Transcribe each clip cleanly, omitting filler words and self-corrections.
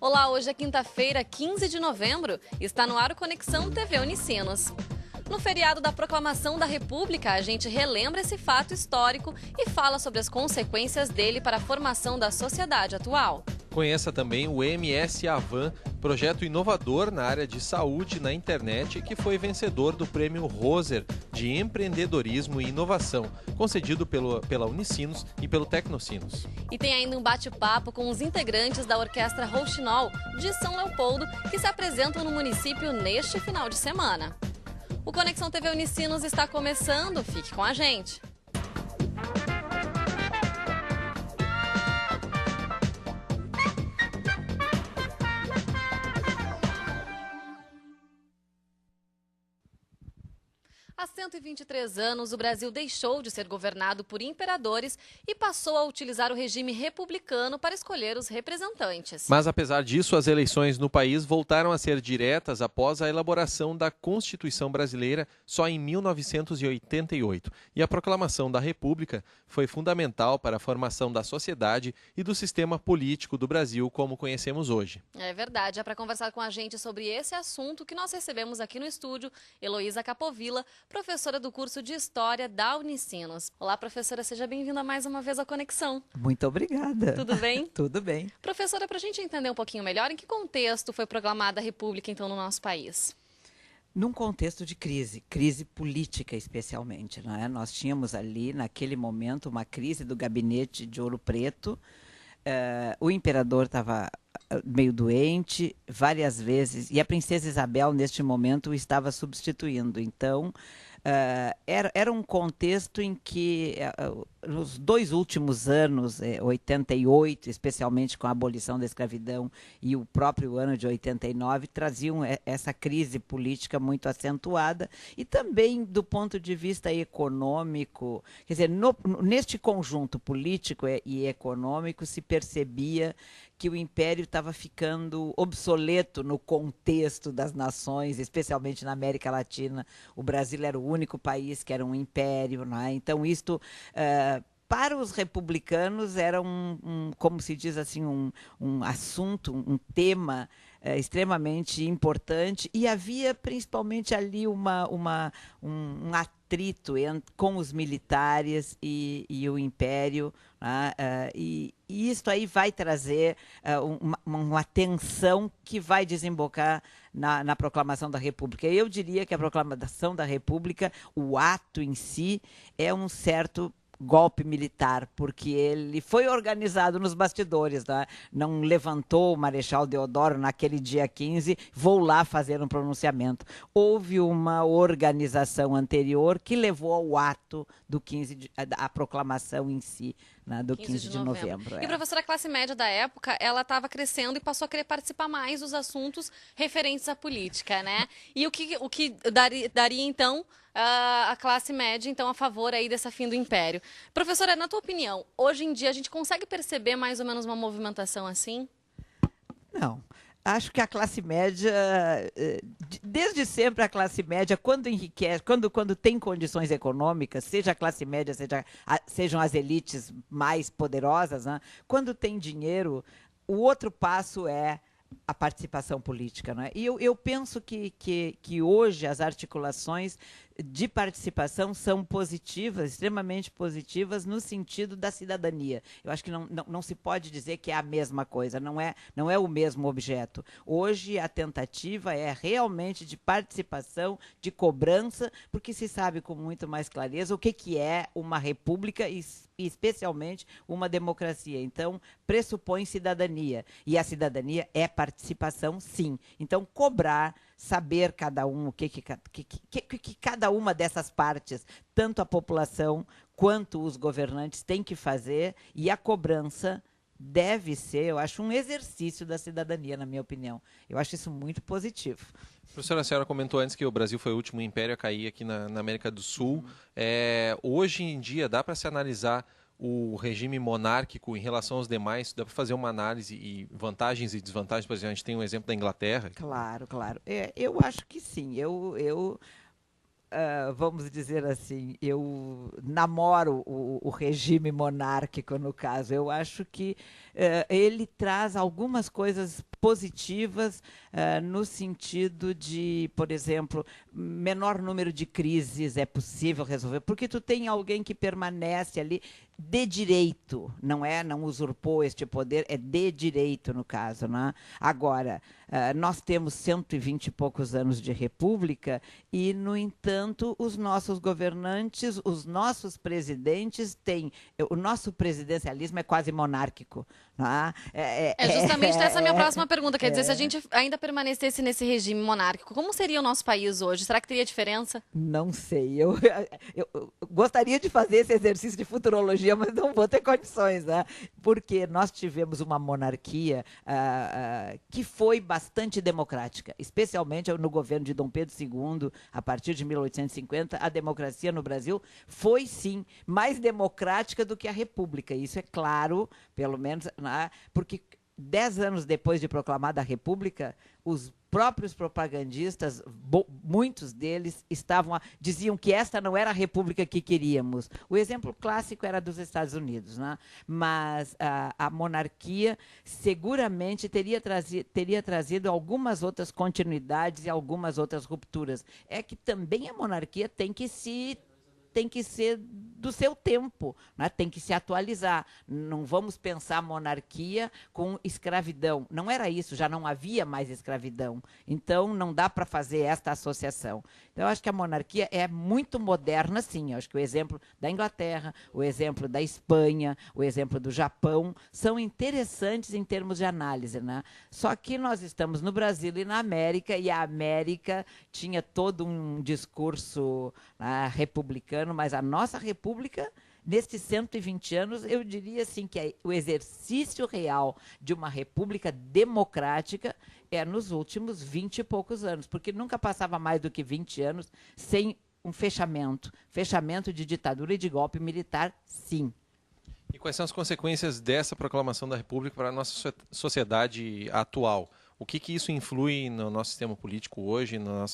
Olá, hoje é quinta-feira, 15 de novembro. Está no ar o Conexão TV Unicinos. No feriado da Proclamação da República, a gente relembra esse fato histórico e fala sobre as consequências dele para a formação da sociedade atual. Conheça também o MS Avan, projeto inovador na área de saúde na internet que foi vencedor do Prêmio Roser de Empreendedorismo e Inovação, concedido pela Unicinos e pelo Tecnocinos. E tem ainda um bate-papo com os integrantes da Orquestra Rouxinol de São Leopoldo, que se apresentam no município neste final de semana. O Conexão TV Unicinos está começando, fique com a gente! Há 123 anos, o Brasil deixou de ser governado por imperadores e passou a utilizar o regime republicano para escolher os representantes. Mas, apesar disso, as eleições no país voltaram a ser diretas após a elaboração da Constituição Brasileira só em 1988. E a proclamação da República foi fundamental para a formação da sociedade e do sistema político do Brasil como conhecemos hoje. É verdade. É para conversar com a gente sobre esse assunto que nós recebemos aqui no estúdio Heloísa Capovilla, professora do curso de História da Unicinos. Olá, professora, seja bem-vinda mais uma vez à Conexão. Muito obrigada. Tudo bem? Tudo bem. Professora, para a gente entender um pouquinho melhor, em que contexto foi proclamada a República, então, no nosso país? Num contexto de crise política especialmente, não é? Nós tínhamos ali, naquele momento, uma crise do gabinete de Ouro Preto. O imperador estava meio doente, várias vezes, e a princesa Isabel, neste momento, o estava substituindo. Então, era um contexto em que, nos 2 últimos anos, 88, especialmente com a abolição da escravidão, e o próprio ano de 89, traziam essa crise política muito acentuada, e também do ponto de vista econômico, quer dizer, neste conjunto político e econômico se percebia que o império estava ficando obsoleto no contexto das nações, especialmente na América Latina. O Brasil era o único país que era um império, não é? Então, isto, para os republicanos, era como se diz assim, um assunto, um tema extremamente importante, e havia principalmente ali um atrito com os militares e o império, né? E isso aí vai trazer uma tensão que vai desembocar na proclamação da República. Eu diria que a proclamação da República, o ato em si, é um certo golpe militar, porque ele foi organizado nos bastidores, né? Não levantou o Marechal Deodoro naquele dia 15, vou lá fazer um pronunciamento. Houve uma organização anterior que levou ao ato do 15, a proclamação em si, né? Do 15 de novembro. E, professora, a classe média da época, ela estava crescendo e passou a querer participar mais dos assuntos referentes à política, né? E o que daria então, a classe média, então, a favor aí dessa fim do império. Professora, na tua opinião, hoje em dia a gente consegue perceber mais ou menos uma movimentação assim? Não. Acho que a classe média, desde sempre a classe média, quando enriquece, quando tem condições econômicas, seja a classe média, sejam as elites mais poderosas, né? Quando tem dinheiro, o outro passo é a participação política, não é? E eu penso que hoje as articulações de participação são positivas, extremamente positivas, no sentido da cidadania. Eu acho que não se pode dizer que é a mesma coisa, não é o mesmo objeto. Hoje a tentativa é realmente de participação, de cobrança, porque se sabe com muito mais clareza o que é uma república e especialmente uma democracia. Então, pressupõe cidadania. E a cidadania é participação, sim. Então, cobrar, saber cada um o que cada uma dessas partes, tanto a população quanto os governantes, têm que fazer, e a cobrança deve ser, eu acho, um exercício da cidadania, na minha opinião. Eu acho isso muito positivo. Professora, a senhora comentou antes que o Brasil foi o último império a cair aqui na América do Sul. Hoje em dia, dá para se analisar o regime monárquico em relação aos demais? Dá para fazer uma análise e vantagens e desvantagens? Por exemplo, a gente tem um exemplo da Inglaterra. Claro, claro. Eu acho que sim. Vamos dizer assim, eu namoro o regime monárquico, no caso. Eu acho que ele traz algumas coisas positivas no sentido de, por exemplo, menor número de crises é possível resolver, porque tu tem alguém que permanece ali de direito, não usurpou este poder, é de direito no caso, né? Agora, nós temos 120 e poucos anos de república e, no entanto, os nossos governantes, os nossos presidentes têm, o nosso presidencialismo é quase monárquico, né? Justamente essa a minha próxima pergunta, quer dizer, se a gente ainda permanecesse nesse regime monárquico, como seria o nosso país hoje? Será que teria diferença? Não sei, eu gostaria de fazer esse exercício de futurologia, mas não vou ter condições, né? Porque nós tivemos uma monarquia que foi bastante democrática, especialmente no governo de Dom Pedro II, a partir de 1850, a democracia no Brasil foi, sim, mais democrática do que a república, isso é claro, pelo menos, né? Porque 10 anos depois de proclamada a república, os próprios propagandistas, muitos deles diziam que esta não era a república que queríamos. O exemplo clássico era dos Estados Unidos, né? Mas a monarquia seguramente teria trazido algumas outras continuidades e algumas outras rupturas. É que também a monarquia tem que ser do seu tempo, né? Tem que se atualizar. Não vamos pensar monarquia com escravidão. Não era isso, já não havia mais escravidão. Então, não dá para fazer esta associação. Então, eu acho que a monarquia é muito moderna, sim. Eu acho que o exemplo da Inglaterra, o exemplo da Espanha, o exemplo do Japão, são interessantes em termos de análise, né? Só que nós estamos no Brasil e na América, e a América tinha todo um discurso, né, republicano, mas a nossa república, nestes 120 anos, eu diria assim que o exercício real de uma república democrática é nos últimos 20 e poucos anos, porque nunca passava mais do que 20 anos sem um fechamento de ditadura e de golpe militar, sim. E quais são as consequências dessa proclamação da República para a nossa sociedade atual? O que isso influi no nosso sistema político hoje, na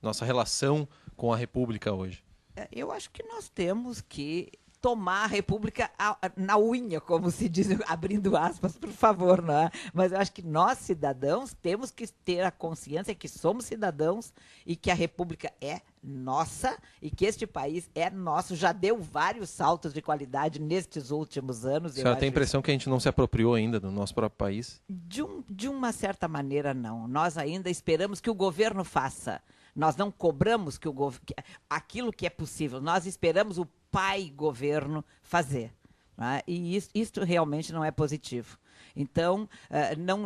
nossa relação com a República hoje? Eu acho que nós temos que tomar a República na unha, como se diz, abrindo aspas, por favor, né? Mas eu acho que nós, cidadãos, temos que ter a consciência que somos cidadãos e que a República é nossa e que este país é nosso. Já deu vários saltos de qualidade nestes últimos anos. A senhora tem a impressão que a gente não se apropriou ainda do nosso próprio país? De uma certa maneira, não. Nós ainda esperamos que o governo faça. Nós não cobramos aquilo que é possível. Nós esperamos o pai governo fazer, né? E isto realmente não é positivo. Então,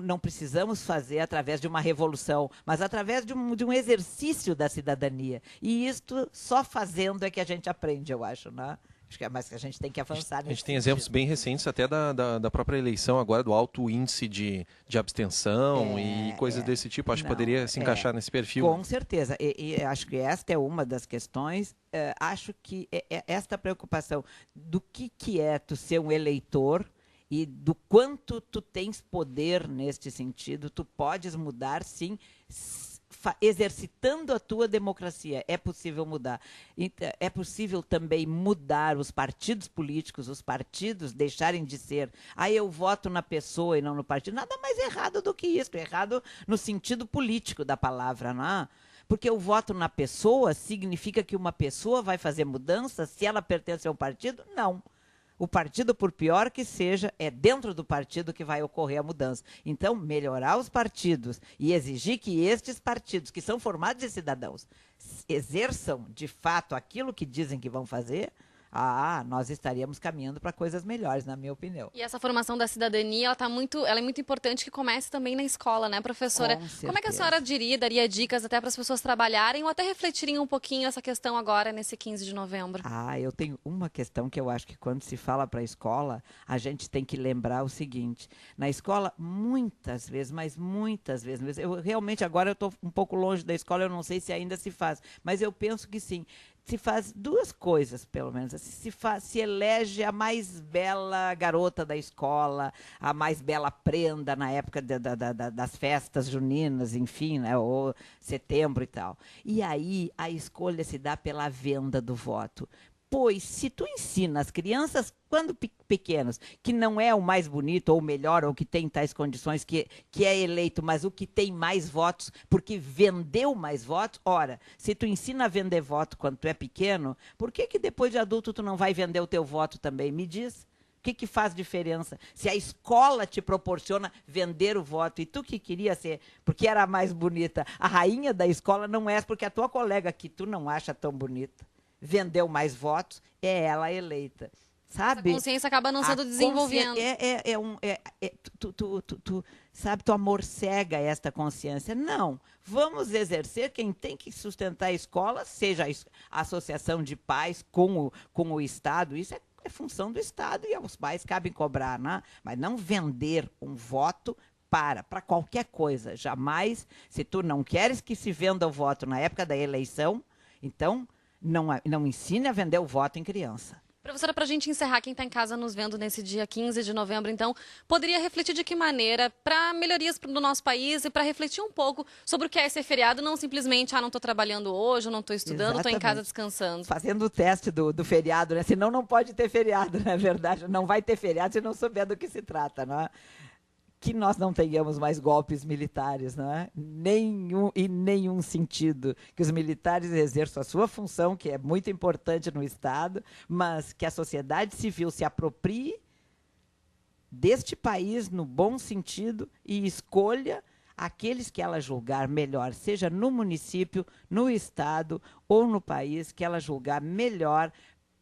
não precisamos fazer através de uma revolução, mas através de um exercício da cidadania. E isto, só fazendo é que a gente aprende, eu acho, né? Acho que é mais que a gente tem que avançar. A gente tem exemplos bem recentes até da própria eleição agora, do alto índice de abstenção e coisas desse tipo. Acho que poderia se encaixar nesse perfil. Com certeza. E acho que esta é uma das questões. Acho que esta preocupação do que é tu ser um eleitor e do quanto tu tens poder neste sentido, tu podes mudar, sim, exercitando a tua democracia. É possível mudar. É possível também mudar os partidos políticos, os partidos deixarem de ser eu voto na pessoa e não no partido. Nada mais errado do que isso. Errado no sentido político da palavra, não é? Porque o voto na pessoa significa que uma pessoa vai fazer mudança se ela pertence a um partido? Não. O partido, por pior que seja, é dentro do partido que vai ocorrer a mudança. Então, melhorar os partidos e exigir que estes partidos, que são formados de cidadãos, exerçam, de fato, aquilo que dizem que vão fazer, nós estaríamos caminhando para coisas melhores, na minha opinião. E essa formação da cidadania, ela é muito importante que comece também na escola, né, professora? Como é que a senhora daria dicas até para as pessoas trabalharem ou até refletirem um pouquinho essa questão agora, nesse 15 de novembro? Eu tenho uma questão que eu acho que quando se fala para a escola, a gente tem que lembrar o seguinte. Na escola, muitas vezes, mas muitas vezes, realmente agora eu estou um pouco longe da escola, eu não sei se ainda se faz, mas eu penso que sim. Se faz duas coisas, pelo menos. Se elege a mais bela garota da escola, a mais bela prenda na época das festas juninas, enfim, né, ou setembro e tal. E aí a escolha se dá pela venda do voto. Depois, se tu ensina as crianças, quando pequenos, que não é o mais bonito ou o melhor, ou que tem tais condições, que é eleito, mas o que tem mais votos, porque vendeu mais votos, ora, se tu ensina a vender voto quando tu é pequeno, por que depois de adulto tu não vai vender o teu voto também? Me diz. O que faz diferença? Se a escola te proporciona vender o voto e tu que queria ser, porque era a mais bonita, a rainha da escola não és porque a tua colega que tu não acha tão bonita vendeu mais votos, é ela eleita. Sabe? A consciência acaba não sendo desenvolvendo. Tu amorcega esta consciência. Não, vamos exercer quem tem que sustentar a escola, seja a associação de pais com o Estado, isso é função do Estado e aos pais cabem cobrar, né? Mas não vender um voto para qualquer coisa. Jamais, se tu não queres que se venda o voto na época da eleição, então não ensine a vender o voto em criança. Professora, para a gente encerrar, quem está em casa nos vendo nesse dia 15 de novembro, então, poderia refletir de que maneira para melhorias do nosso país e para refletir um pouco sobre o que é esse feriado, não simplesmente, não estou trabalhando hoje, não estou estudando, estou em casa descansando. Fazendo o teste do feriado, né? Senão não pode ter feriado, na verdade. Não vai ter feriado se não souber do que se trata, não é? Que nós não tenhamos mais golpes militares, não é? Nenhum sentido. Que os militares exerçam a sua função, que é muito importante no Estado, mas que a sociedade civil se aproprie deste país no bom sentido e escolha aqueles que ela julgar melhor, seja no município, no Estado ou no país, que ela julgar melhor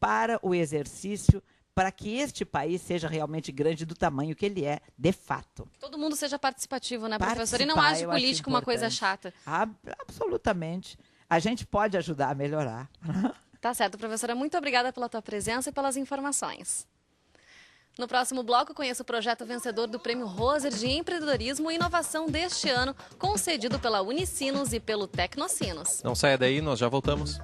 para o exercício, para que este país seja realmente grande do tamanho que ele é, de fato. Todo mundo seja participativo, né, professora? E não ache política uma coisa chata. Absolutamente. A gente pode ajudar a melhorar. Tá certo, professora. Muito obrigada pela tua presença e pelas informações. No próximo bloco, conheça o projeto vencedor do Prêmio Roser de Empreendedorismo e Inovação deste ano, concedido pela Unicinos e pelo Tecnocinos. Não saia daí, nós já voltamos.